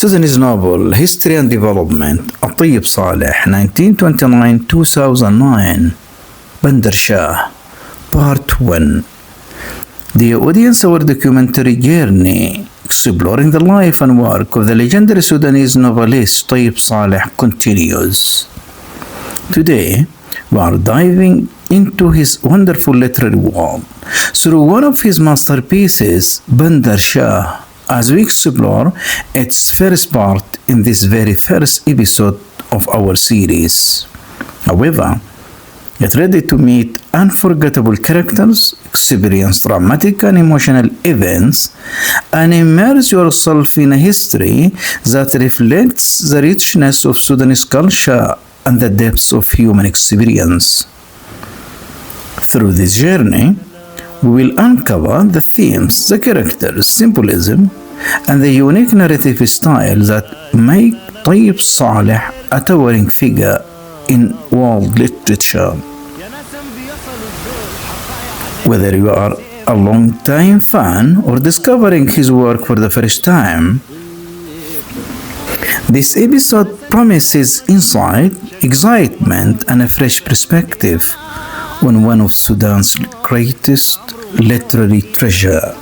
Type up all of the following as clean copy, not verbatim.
Sudanese novel History and Development Tayeb Salih 1929-2009 Bandrshah Part 1. The audience our documentary journey exploring the life and work of the legendary Sudanese novelist Tayeb Salih continues. Today we are diving into his wonderful literary world through one of his masterpieces, Bandrshah, as we explore its first part in this very first episode of our series. However, get ready to meet unforgettable characters, experience dramatic and emotional events, and immerse yourself in a history that reflects the richness of Sudanese culture and the depths of human experience. Through this journey, we will uncover the themes, the characters, symbolism, and the unique narrative style that make Tayeb Salih a towering figure in world literature. Whether you are a long-time fan or discovering his work for the first time, this episode promises insight, excitement, and a fresh perspective on one of Sudan's greatest literary treasure.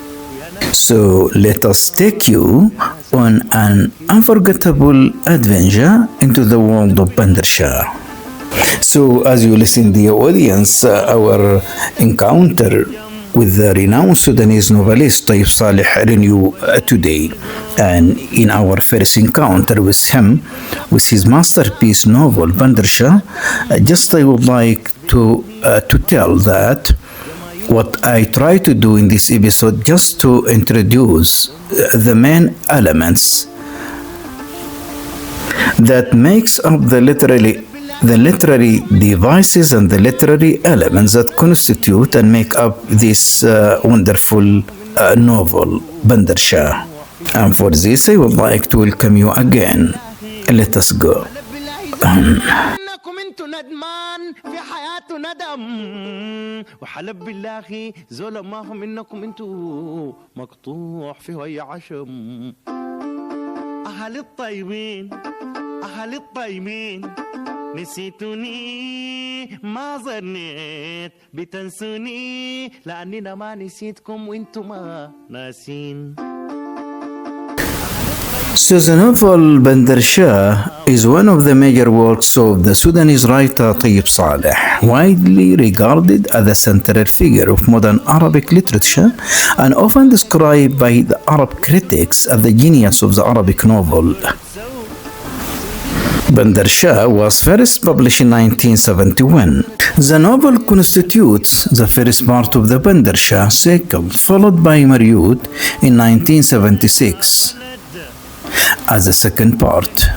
So let us take you on an unforgettable adventure into the world of Bandrshah. So as you listen, dear audience, our encounter with the renowned Sudanese novelist Tayeb Salih renew today. And in our first encounter with him, with his masterpiece novel Bandrshah, just I would like to tell that what I try to do in this episode just to introduce the main elements that makes up the literary devices and the literary elements that constitute and make up this wonderful novel Bandrshah. And for this I would like to welcome you again. Let us go. ندمان في حياته ندم وحلب بالله زول ما هم انكم انتو مقطوع في وي عشم اهل الطيبين اهل الطيبين نسيتوني ما ظنيت بتنسوني لاننا ما نسيتكم وانتو ما ناسين. So the novel Bandrshah is one of the major works of the Sudanese writer Tayeb Salih, widely regarded as the central figure of modern Arabic literature and often described by the Arab critics as the genius of the Arabic novel. Bandrshah was first published in 1971. The novel constitutes the first part of the Bandrshah cycle, followed by Maryut in 1976. As a second part.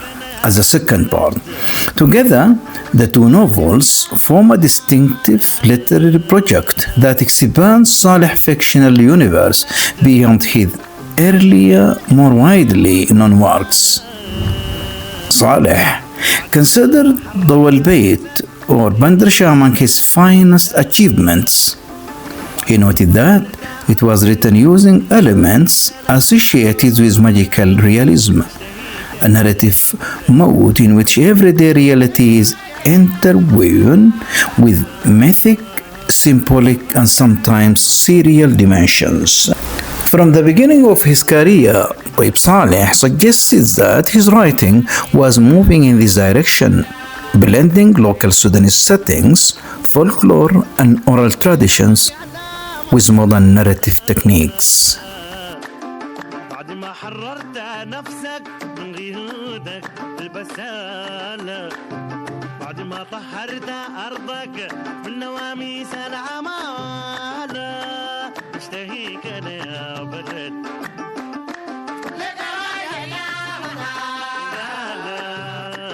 Together, the two novels form a distinctive literary project that expands Salih's fictional universe beyond his earlier, more widely known works. Salih considered Dawal Bayt or Bandrshah among his finest achievements. He noted that It was written using elements associated with magical realism, a narrative mode in which everyday reality is interwoven with mythic, symbolic, and sometimes serial dimensions. From the beginning of his career, Tayeb Salih suggested that his writing was moving in this direction, blending local Sudanese settings, folklore, and oral traditions with modern narrative techniques. بعد ما حررت نفسك من قيودك البسالة، بعد ما طهرت أرضك من نواميس العمالة، اشتهيك أنا يا بلد لك رايح يا منالة،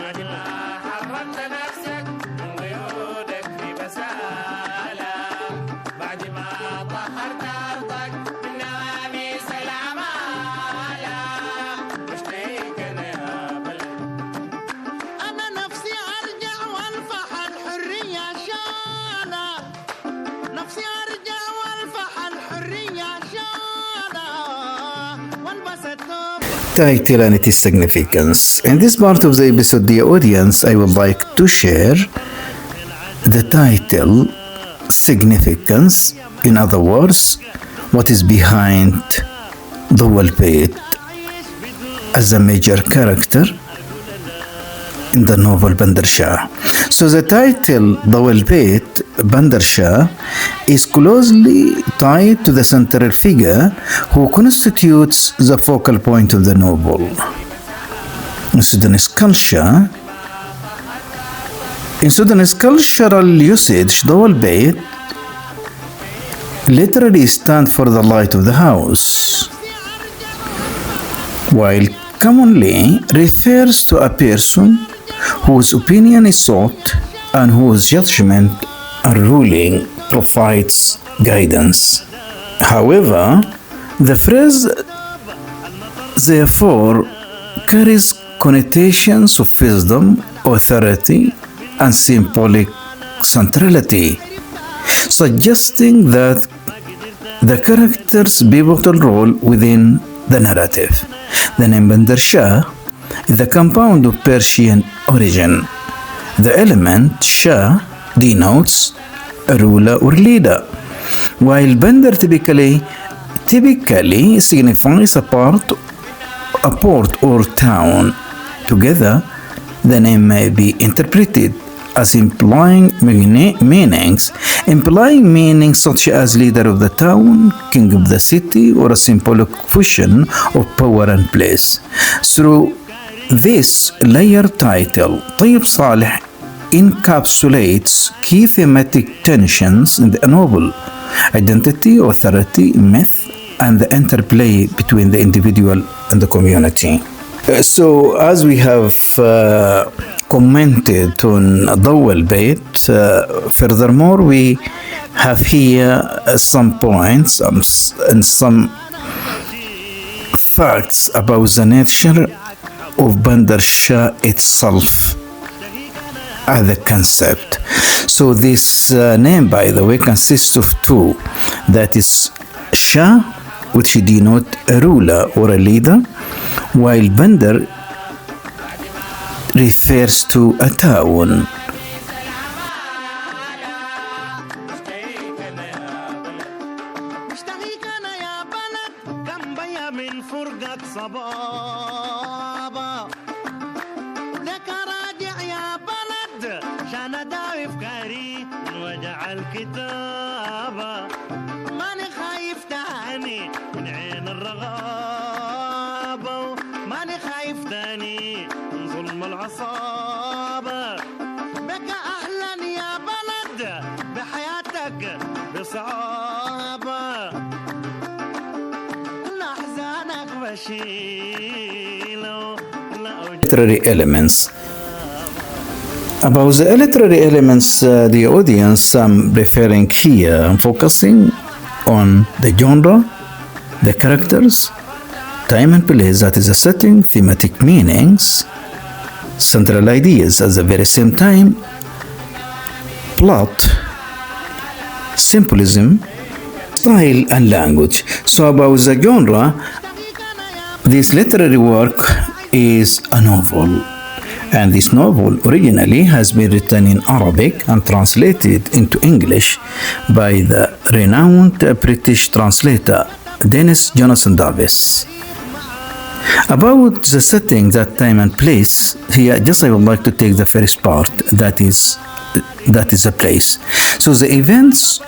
بعد ما حررت نفسك من قيودك في بسالة، بعد ما طهرت أرضك من نواميس العمالة، اشتهيك أنا يا بلد. أنا نفسي أرجع وأنفح الحرية شالة، نفسي أرجع وأنفح الحرية شالة، وانبسط Title and its significance. In this part of the episode, dear audience, I would like to share the title significance. In other words, what is behind the Bait as a major character in the novel Bandrshah. So the title Bait Bandrshah is closely tied to the central figure who constitutes the focal point of the novel. In Sudanese cultural usage, Bait literally stands for the light of the house, while commonly refers to a person whose opinion is sought and whose judgment and ruling provides guidance. However, the phrase therefore carries connotations of wisdom, authority, and symbolic centrality, suggesting that the character's pivotal role within the narrative. The name Bandrshah is the compound of Persian origin. The element Shah denotes a ruler or leader, while Bandar typically signifies a port or town. Together, the name may be interpreted as implying meanings such as leader of the town, king of the city, or a symbolic fusion of power and place. Through this layered title, Tayeb Salih encapsulates key thematic tensions in the novel: identity, authority, myth, and the interplay between the individual and the community. So, as we have commented on Bait, furthermore, we have here some points and some facts about the nature of Bandrshah itself as a concept. So this name, by the way, consists of two. That is Shah, which denotes a ruler or a leader, while Bandar refers to a town. ماني خايف تاني من ظلم العصابة، بك أهلا يا بلد بحياتك بصعابة، لأحزانك بشيله. Literary elements. About the literary elements, the audience I'm referring here, I'm focusing on the genre, the characters, time and place, that is the setting, thematic meanings, central ideas at the very same time, plot, symbolism, style and language. So about the genre, this literary work is a novel. And this novel originally has been written in Arabic and translated into English by the renowned British translator Dennis Jonathan Davis. About the setting, that time and place, here just I would like to take the first part, that is the place. So the events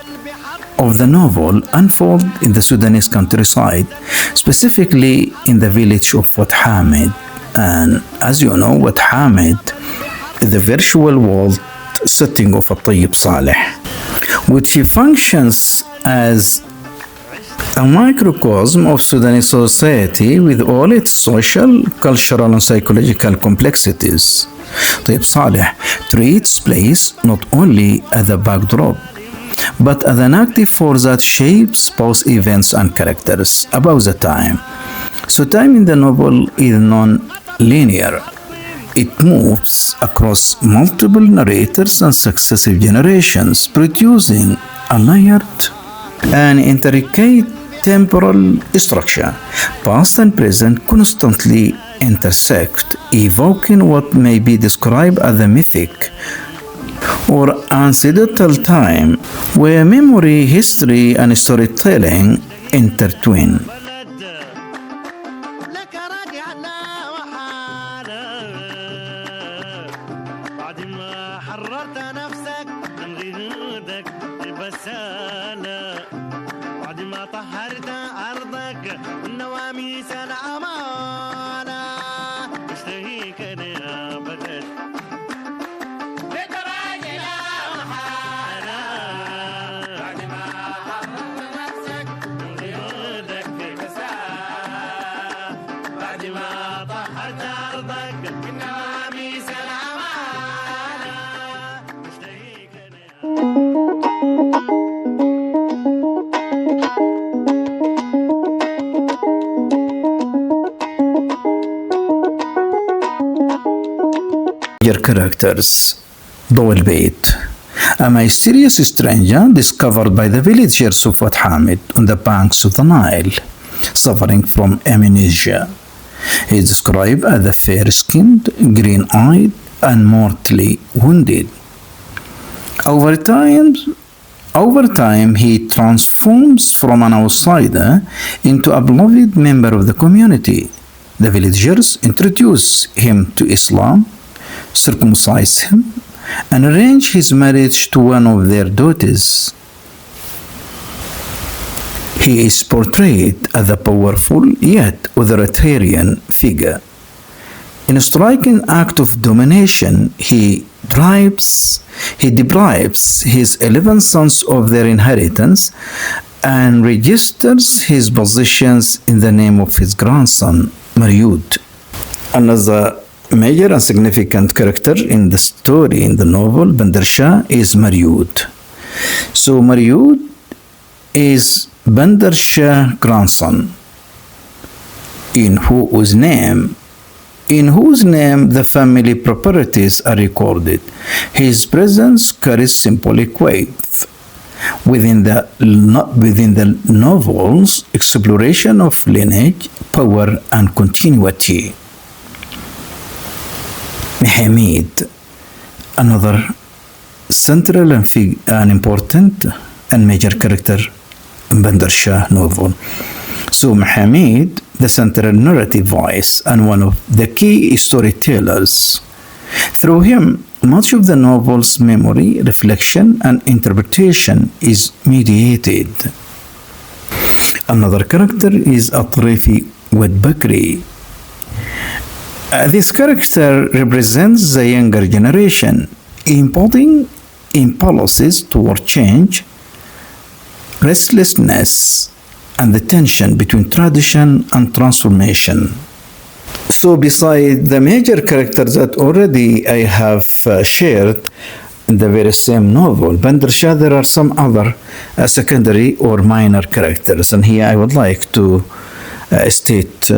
of the novel unfold in the Sudanese countryside, specifically in the village of Wat Hamid. And as you know, Wat Hamid is the virtual world setting of Tayeb Salih, which functions as a microcosm of Sudanese society with all its social, cultural, and psychological complexities. Tayeb Salih treats place not only as a backdrop, but as an active force that shapes both events and characters about the time. So time in the novel is non-linear. It moves across multiple narrators and successive generations, producing a layered and intricate temporal structure. Past and present constantly intersect, evoking what may be described as a mythic or ancestral time, where memory, history, and storytelling intertwine. Major characters. ضوء البيت, a mysterious stranger discovered by the villagers of Wat Hamid on the banks of the Nile, suffering from amnesia. He is described as a fair-skinned, green-eyed, and mortally wounded. Over time, he transforms from an outsider into a beloved member of the community. The villagers introduce him to Islam, circumcise him, and arrange his marriage to one of their daughters. He is portrayed as a powerful yet authoritarian figure. In a striking act of domination, he deprives his 11 sons of their inheritance and registers his possessions in the name of his grandson, Maryud. Another major and significant character in the story, in the novel, Bandrshah, is Maryud. So Maryud is Bandrshah's grandson, in whose name the family properties are recorded. His presence carries symbolic weight within the novel's exploration of lineage, power, and continuity. Hamid, another central and important and major character in Bandrshah novel. So Hamid, the central narrative voice and one of the key storytellers. Through him, much of the novel's memory, reflection, and interpretation is mediated. Another character is Atrifi Bakri. This character represents the younger generation, embodying impulses toward change, restlessness, and the tension between tradition and transformation. So beside the major characters that already I have shared in the very same novel, Bandrshah, there are some other secondary or minor characters, and here I would like to state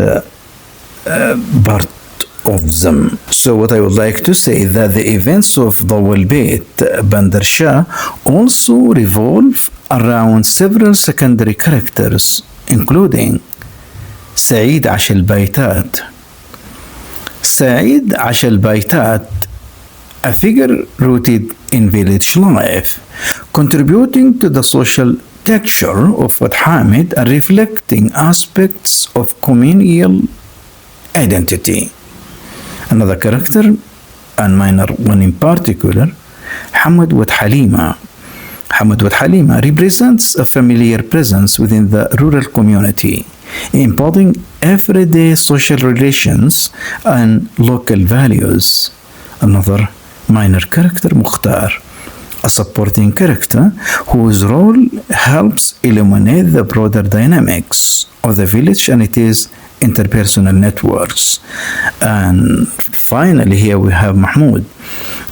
part of them. So what I would like to say is that the events of ضوء البيت, Bandrshah, also revolve around several secondary characters, including سعيد عاش البيتات. سعيد عاش البيتات, a figure rooted in village life, contributing to the social texture of Wad Hamid and reflecting aspects of communal identity. Another character, and minor one in particular, Hamad Wad Halima. Hamad Wad Halima represents a familiar presence within the rural community, embodying everyday social relations and local values. Another minor character, Mukhtar, a supporting character whose role helps illuminate the broader dynamics of the village and its interpersonal networks. And finally, here we have Mahmoud.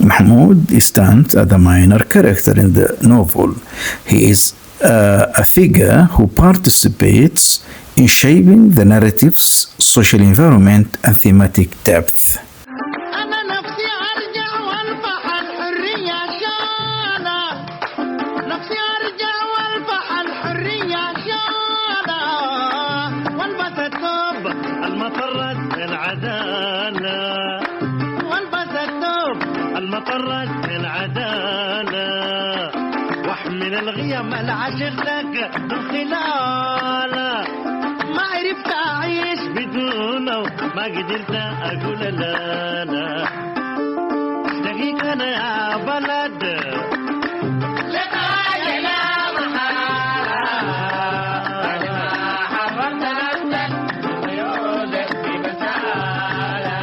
Mahmoud stands as a minor character in the novel. He is a figure who participates in shaping the narrative's social environment and thematic depth. أنا نفسي أرجع والفح الحرية شانة نفسي أرجع والفح الحرية شانة والبس الثوب المطرز العدالة والبس الثوب المطرز العدالة واحمل الغيم العشق لك بالخلالة ما عرفت أعيش بدونه ما قدرت أقول لا لا اشتقيك أنا يا بلد لك يا محارة بعد ما حرمت نفسك وقيودك بمسالة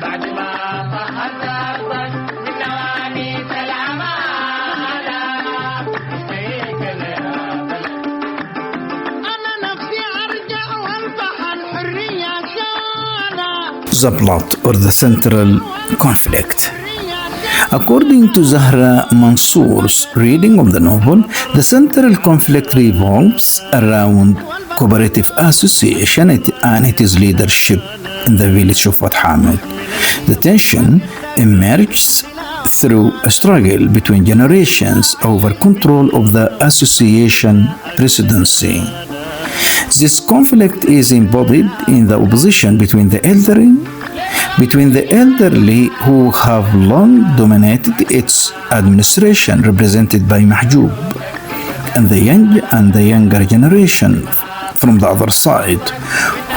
بعد ما طهرت أرضك من نواميس العمالة اشتقيك أنا يا بلد أنا نفسي أرجع والفح الحرية شانة The plot or the central conflict. According to Zahra Mansour's reading of the novel, the central conflict revolves around cooperative association and its leadership in the village of Wad Hamid. The tension emerges through a struggle between generations over control of the association presidency. This conflict is embodied in the opposition between the elderly who have long dominated its administration, represented by Mahjoub, and the younger generation from the other side,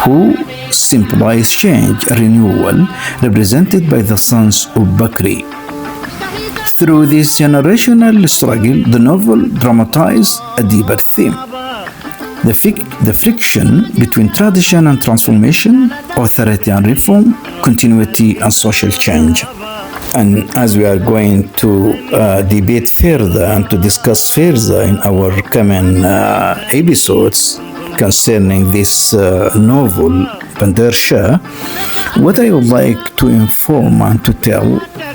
who symbolize change and renewal, represented by the sons of Bakri. Through this generational struggle, the novel dramatizes a deeper theme: the friction between tradition and transformation, authority and reform, continuity and social change. And as we are going to debate further and to discuss further in our coming episodes concerning this novel, Bandrshah, what I would like to inform and to tell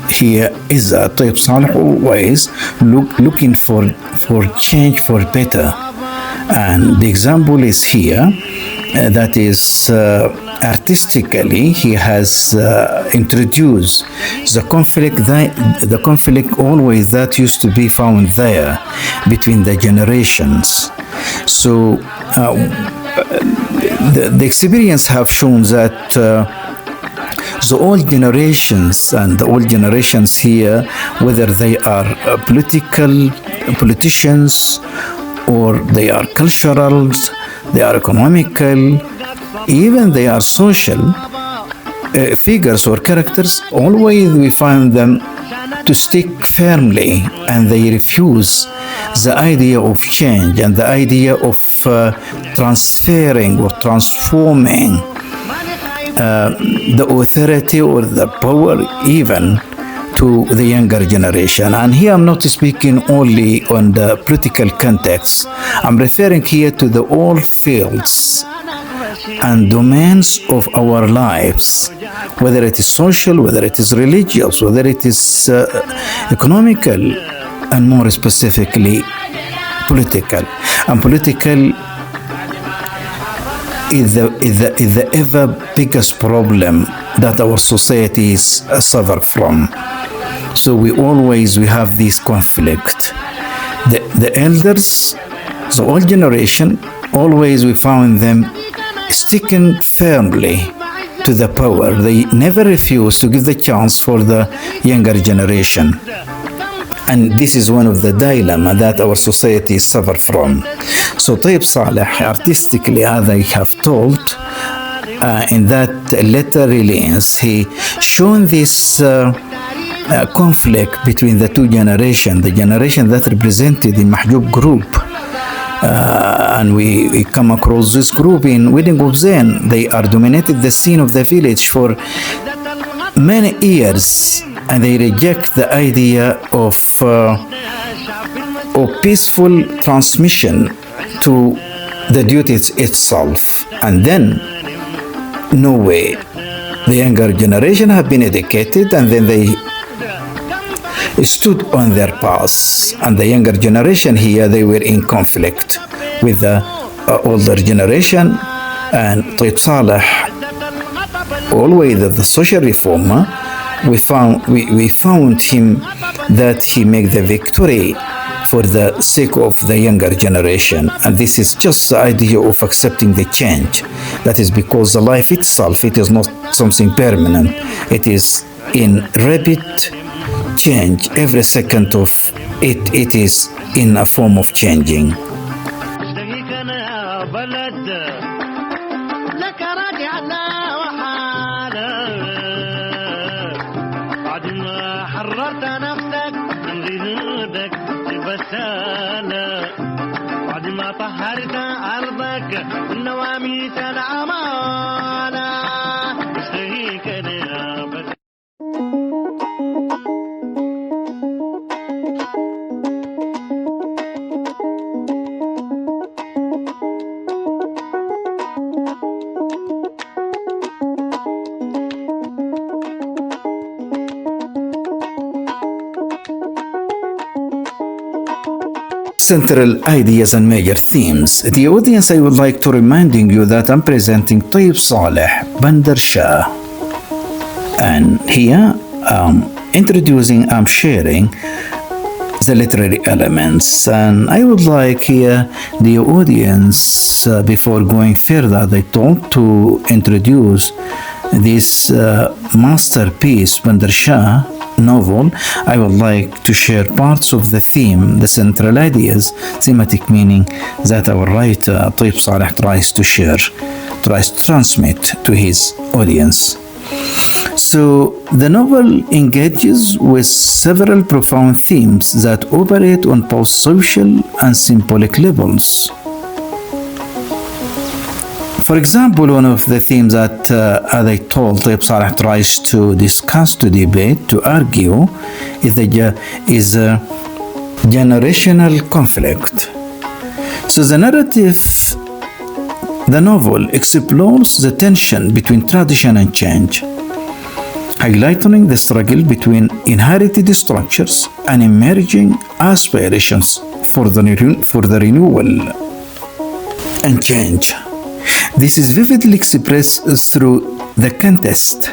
here is that Tayeb Salih always looking for change for better. And the example is here, that is artistically he has introduced the conflict always that used to be found there between the generations. So the experience have shown that the old generations and the old generations here, whether they are politicians or they are cultural, they are economical, even they are social figures or characters, always we find them to stick firmly and they refuse the idea of change and the idea of transferring or transforming the authority or the power even to the younger generation. And here I'm not speaking only on the political context. I'm referring here to the all fields and domains of our lives, whether it is social, whether it is religious, whether it is economical, and more specifically political. And political is the ever biggest problem that our societies suffer from. So we have this conflict The elders, the old generation, always we found them sticking firmly to the power. They never refuse to give the chance for the younger generation. And this is one of the dilemma that our society suffer from. So Tayeb Salih, artistically, as I have told, in that letter release, he shown this conflict between the two generations, the generation that represented the Mahjoub group. And we come across this group in Wedding of Zain. They are dominated the scene of the village for many years, and they reject the idea of peaceful transmission to the duty itself. And then, no way, the younger generation have been educated, and then they stood on their path. And the younger generation here, they were in conflict with the older generation. And Tayeb Salih, always the social reformer, we found him that he made the victory for the sake of the younger generation. And this is just the idea of accepting the change. That is because the life itself, it is not something permanent. It is in rapid change. Every second of it, it is in a form of changing. طهرت أرضك والنواميس العمالة اشتهيك نيابتك. Central ideas and major themes. The audience, I would like to reminding you that I'm presenting Tayeb Salih, Bandrshah. And here I'm sharing the literary elements. And I would like here the audience, before going further, they told to introduce this masterpiece, Bandrshah novel. I would like to share parts of the theme, the central ideas, thematic meaning that our writer Tayeb Salih tries to share, tries to transmit to his audience. So the novel engages with several profound themes that operate on both social and symbolic levels. For example, one of the themes that, as I told, Tayeb Salih tries to discuss, to debate, to argue, is a generational conflict. So the narrative, the novel explores the tension between tradition and change, highlighting the struggle between inherited structures and emerging aspirations for the renewal and change. This is vividly expressed through the contest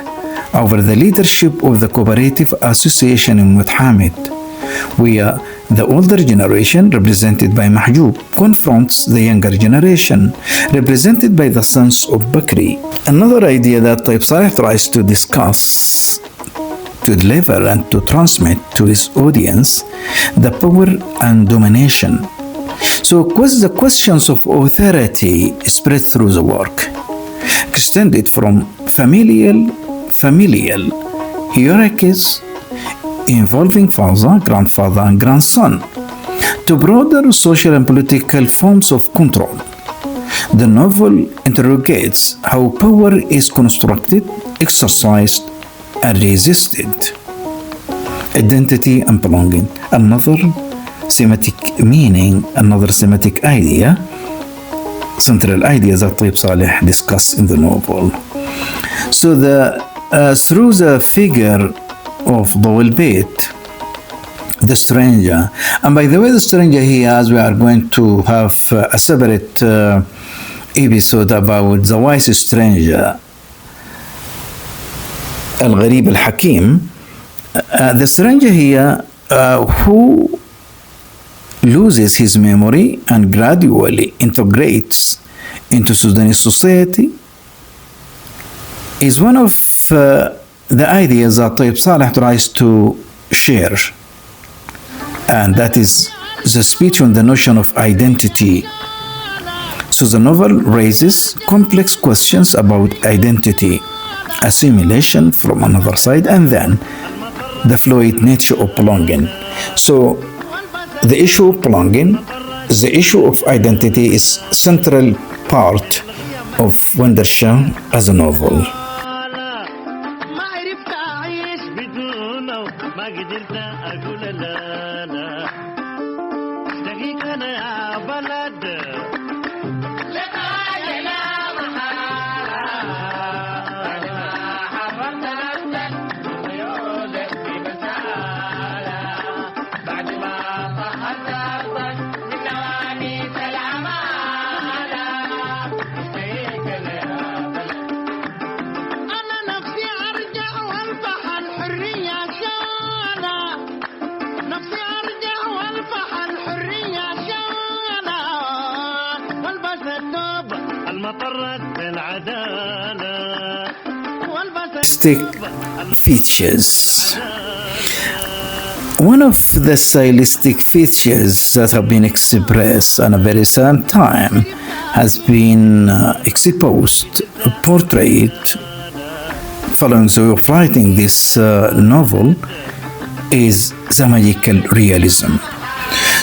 over the leadership of the cooperative association in Muthamid, where the older generation, represented by Mahjoub, confronts the younger generation, represented by the sons of Bakri. Another idea that Tayeb Salih tries to discuss, to deliver and to transmit to his audience, the power and domination. So the questions of authority spread through the work, extended from familial hierarchies involving father, grandfather, and grandson, to broader social and political forms of control. The novel interrogates how power is constructed, exercised, and resisted. Identity and belonging, another thematic meaning, another thematic idea, central idea that Tayeb Salih discussed in the novel. So through the figure of Dawil Bait, the stranger, and by the way, the stranger here, as we are going to have a separate episode about the wise stranger, Al-Gharib Al-Hakim, the stranger here who loses his memory and gradually integrates into Sudanese society is one of the ideas that Tayeb Salih tries to share, and that is the speech on the notion of identity. So the novel raises complex questions about identity, assimilation from another side, and then the fluid nature of belonging. So the issue of belonging, the issue of identity is central part of Bandrshah as a novel. ما عرفت أعيش بدونه ما قدرت أقول لا لا اشتقيك أنا يا بلد لك لا محالة حرمت نفسك قيودك بمسالة بعد ما طهرت أرضك من نواميس العمالة اشتقيك أنا يا بلد أنا نفسي أرجع وألفح الحرية شانا نفسي أرجع وألفح الحرية شانا والبس الثوب المطرد بالعدالة والبس Stylistic features. One of the stylistic features that have been expressed at a very same time has been exposed, portrayed following the way of writing this novel is the magical realism.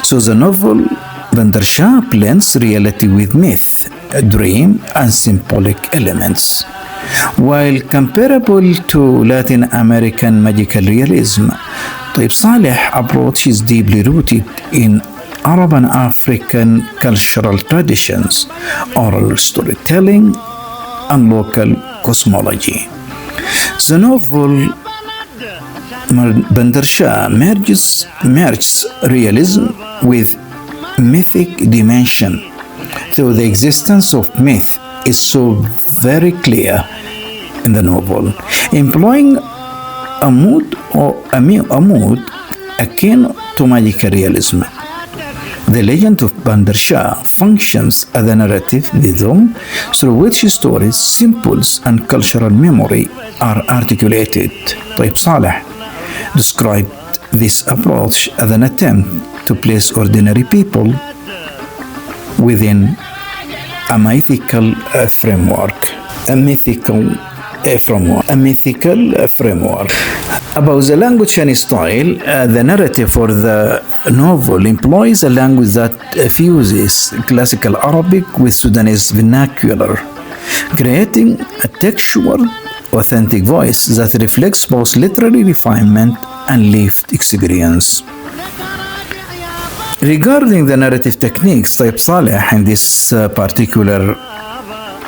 So the novel Bandrshah blends reality with myth, dream, and symbolic elements. While comparable to Latin American magical realism, Tayeb Salih approach is deeply rooted in Arab and African cultural traditions, oral storytelling, and local cosmology. The novel Bandrshah merges realism with mythic dimension. So the existence of myth is so very clear in the novel, employing a mood akin to magical realism. The legend of Bandrshah functions as a narrative medium through which stories, symbols, and cultural memory are articulated. Tayeb Salih described this approach as an attempt to place ordinary people within a mythical framework. About the language and style, the narrative for the novel employs a language that fuses classical Arabic with Sudanese vernacular, creating a textual, authentic voice that reflects both literary refinement and lived experience. Regarding the narrative techniques, Tayeb Salih in this particular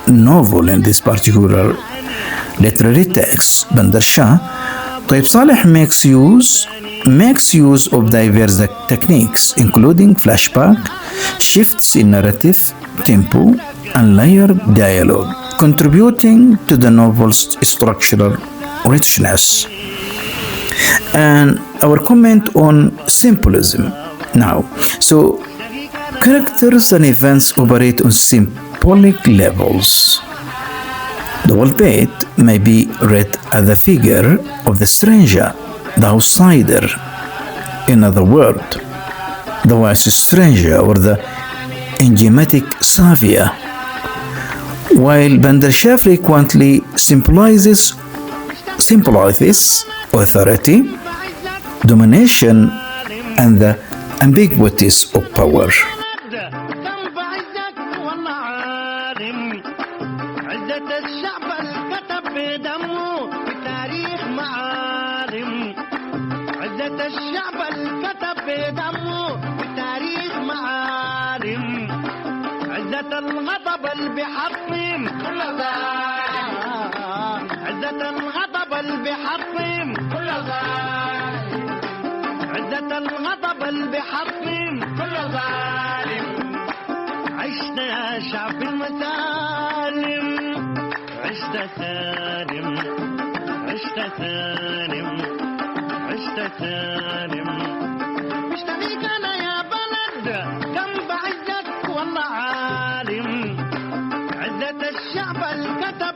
novel, in this particular literary text, Bandrshah, Tayeb Salih makes use of diverse techniques, including flashback, shifts in narrative, tempo, and layered dialogue, contributing to the novel's structural richness. And our comment on symbolism now. So, characters and events operate on symbolic levels. The word may be read as the figure of the stranger, the outsider. In other words, the wise stranger or the enigmatic savior. While Bandrshah frequently symbolizes authority, domination, and the ambiguities of power. الشعب الكتب بدمه بتاريخ معالم عزة الغضب اللي بيحطم كل ظالم عزة الغضب اللي بيحطم كل ظالم عزة الغضب اللي بيحطم كل ظالم عشنا يا شعب المسالم عشت سالم عشت سالم عشت سالم مشتاقيك انا يا بلد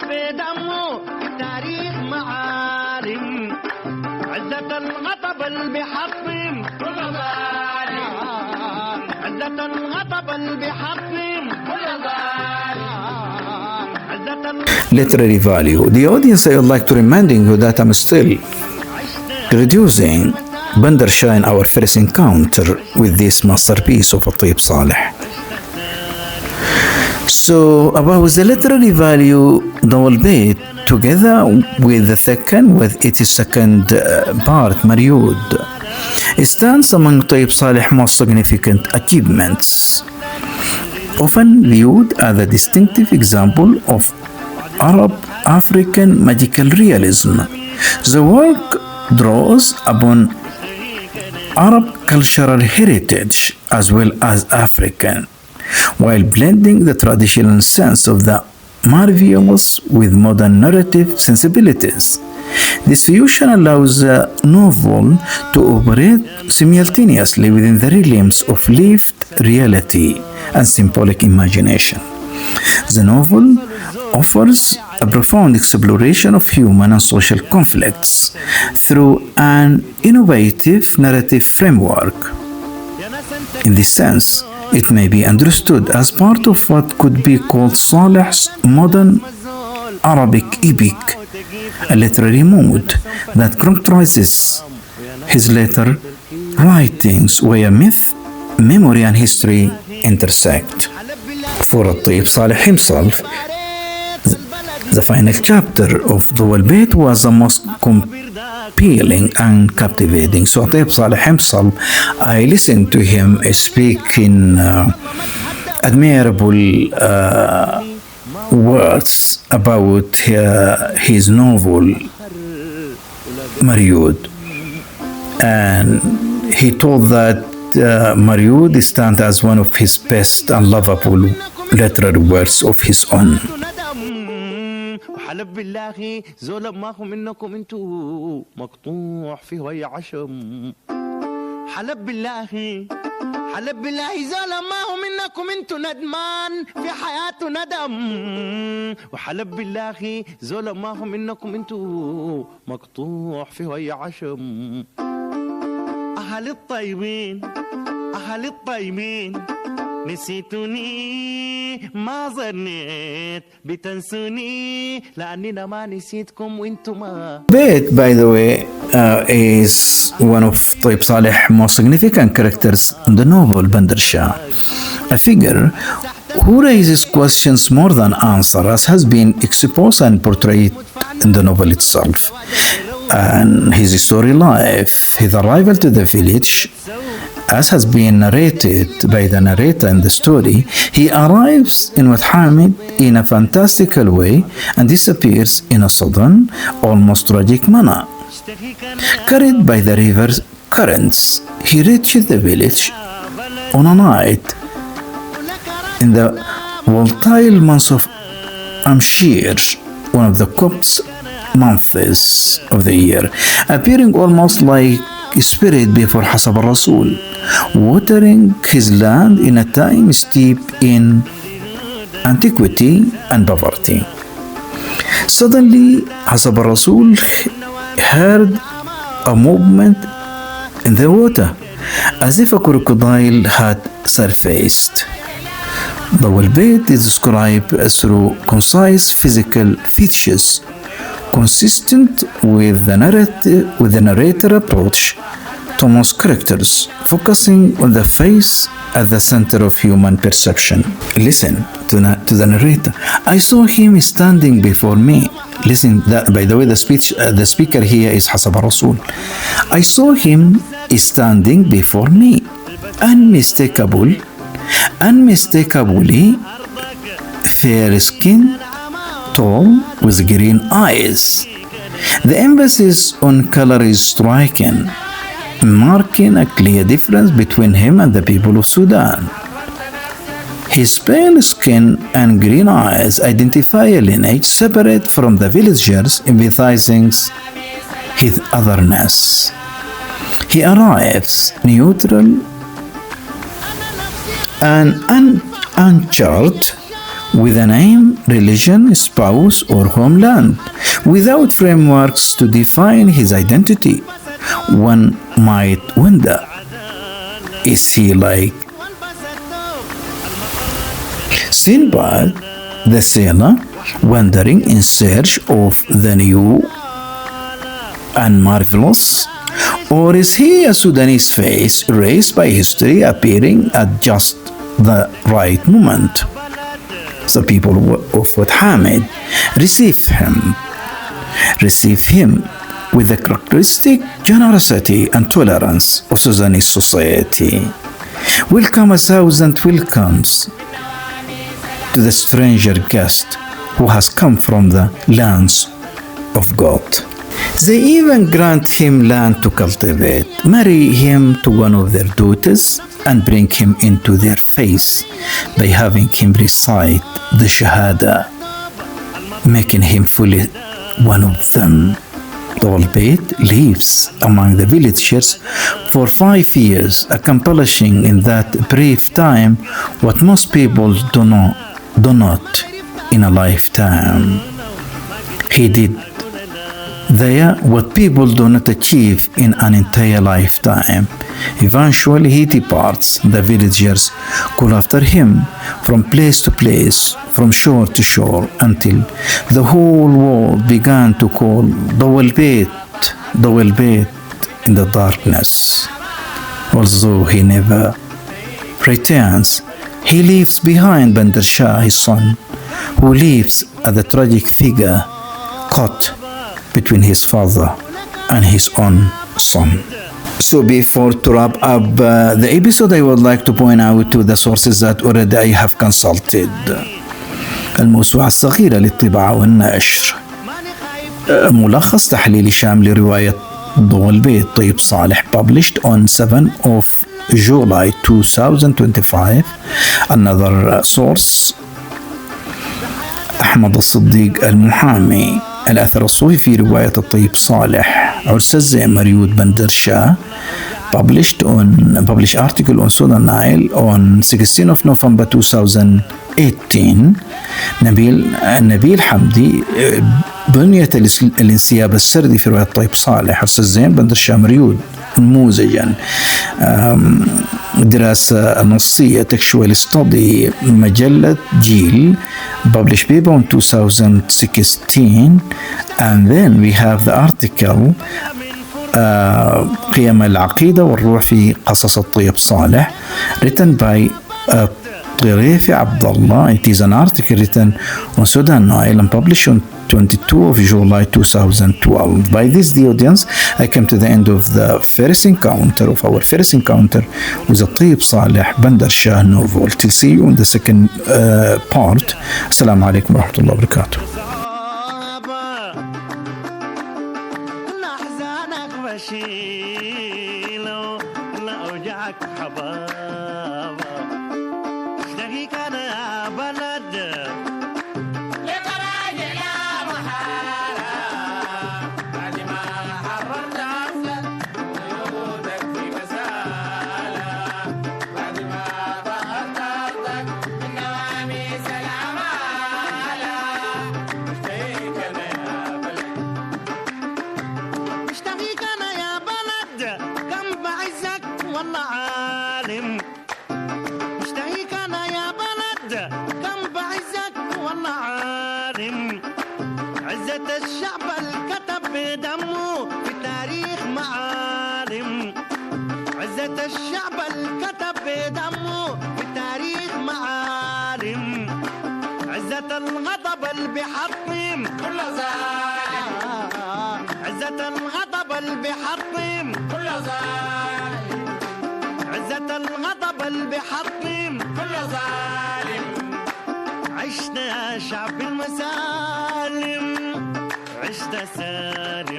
بدمه التاريخ معالم عزة الغضب اللي بيحطم كل ظالم عزة الغضب اللي بيحطم كل ظالم عزة Literary value. The audience, I would like to reminding you that I'm still reducing Bandrshah in our first encounter with this masterpiece of Tayeb Salih. So about the literary value, double bait together with the second, with its second part, Maryud, stands among Tayeb Salih's most significant achievements, often viewed as a distinctive example of Arab African magical realism. The work draws upon Arab cultural heritage as well as African, while blending the traditional sense of the marvelous with modern narrative sensibilities. This fusion allows the novel to operate simultaneously within the realms of lived reality and symbolic imagination. The novel offers a profound exploration of human and social conflicts through an innovative narrative framework. In this sense, it may be understood as part of what could be called Salih's modern Arabic epic, a literary mode that characterizes his later writings where myth, memory, and history intersect. For Tayeb Salih himself, the final chapter of Dual Bait was the most compelling and captivating. So Tayeb Salih himself, I listened to him speaking admirable words about his novel Maryud, and he told that Maryud stands as one of his best and lovable literary works of his own. حلف بالله زول ما هو منكم انتو مقطوع فيه ويا عشم حلف بالله زول ما هو منكم انتو ندمان في حياته ندم وحلف بالله زول ما هو منكم انتو مقطوع فيه ويا عشم أهل الطيبين نسيتوني ما ظنيت بتنسوني لأننا ما نسيتكم وانتم ما. Bait, by the way, is one of Tayeb Salih's most significant characters in the novel Bandrshah, a figure who raises questions more than answers, as has been exposed and portrayed in the novel itself. And his story life, his arrival to the village, as has been narrated by the narrator in the story, he arrives in Wad Hamid in a fantastical way and disappears in a sudden, almost tragic manner. Carried by the river's currents, he reaches the village on a night in the volatile month of Amshir, one of the Copts months of the year, appearing almost like a spirit before Hasab al-Rasul, watering his land in a time steeped in antiquity and poverty. Suddenly, Hasab al-Rasul heard a movement in the water, as if a crocodile had surfaced. The Bait is described through concise physical features consistent with the narrator approach to most characters, focusing on the face at the center of human perception. Listen to the narrator. I saw him standing before me. Listen, by the way, the speaker here is Hasab al-Rasul. I saw him standing before me, unmistakably fair skin, tall, with green eyes. The emphasis on color is striking, marking a clear difference between him and the people of Sudan. His pale skin and green eyes identify a lineage separate from the villagers, emphasizing his otherness. He arrives neutral and uncharted with a name, religion, spouse, or homeland, without frameworks to define his identity. One might wonder, is he like Sinbad, the sailor, wandering in search of the new and marvelous? Or is he a Sudanese face erased by history, appearing at just the right moment? So people of Fort Hamid receive him with the characteristic generosity and tolerance of Sudanese society. Welcome a thousand welcomes to the stranger guest who has come from the lands of God. They even grant him land to cultivate, marry him to one of their daughters, and bring him into their faith by having him recite the Shahada, making him fully one of them. Tayeb lives among the villagers for 5 years, accomplishing in that brief time what most people do not in a lifetime. He did there what people do not achieve in an entire lifetime. Eventually he departs. The villagers call after him from place to place, from shore to shore, until the whole world began to call Tayeb in the darkness. Although he never returns, he leaves behind Bandrshah, his son, who lives as a tragic figure caught between his father and his own son. So before to wrap up the episode, I would like to point out to the sources that already I have consulted. الموسوعة الصغيرة للطباعة والنشر، ملخص تحليلي شامل لرواية ضوء البيت طيب صالح published on 7 of July 2025. Another source أحمد الصديق المحامي، الأثر الصوفي في رواية الطيب صالح، عرس الزئمر يود بندرشاه published article on Sudan Nile on 16 of November 2018. نبيل حمدي، بنية الانسياب السردي في رواية الطيب صالح، عرس الزئمر بندرشاه مريود نموذجا. دراسة نصية textual study مجلة جيل published paper on 2016. And then we have the article قيم العقيدة والروح في قصص الطيب صالح written by طريفي عبد الله. It is an article written on Sudan Nile and published on 22 of July 2012. By this, the audience, I come to the end of our first encounter with الطيب صالح Bandrshah novel. Till see you in the second part. Assalamu alaikum wa rahmatullahi wa barakatuh. عزة الشعب الكتب بدمه في تاريخ معالم. عزة الشعب الكتب بدمه في تاريخ معالم. عزة الغضب اللي بيحطم كل ظالم. عزة الغضب اللي بيحطم كل ظالم. عزة الغضب اللي بيحطم كل ظالم. عشنا شعب المسالم، عشنا سالم.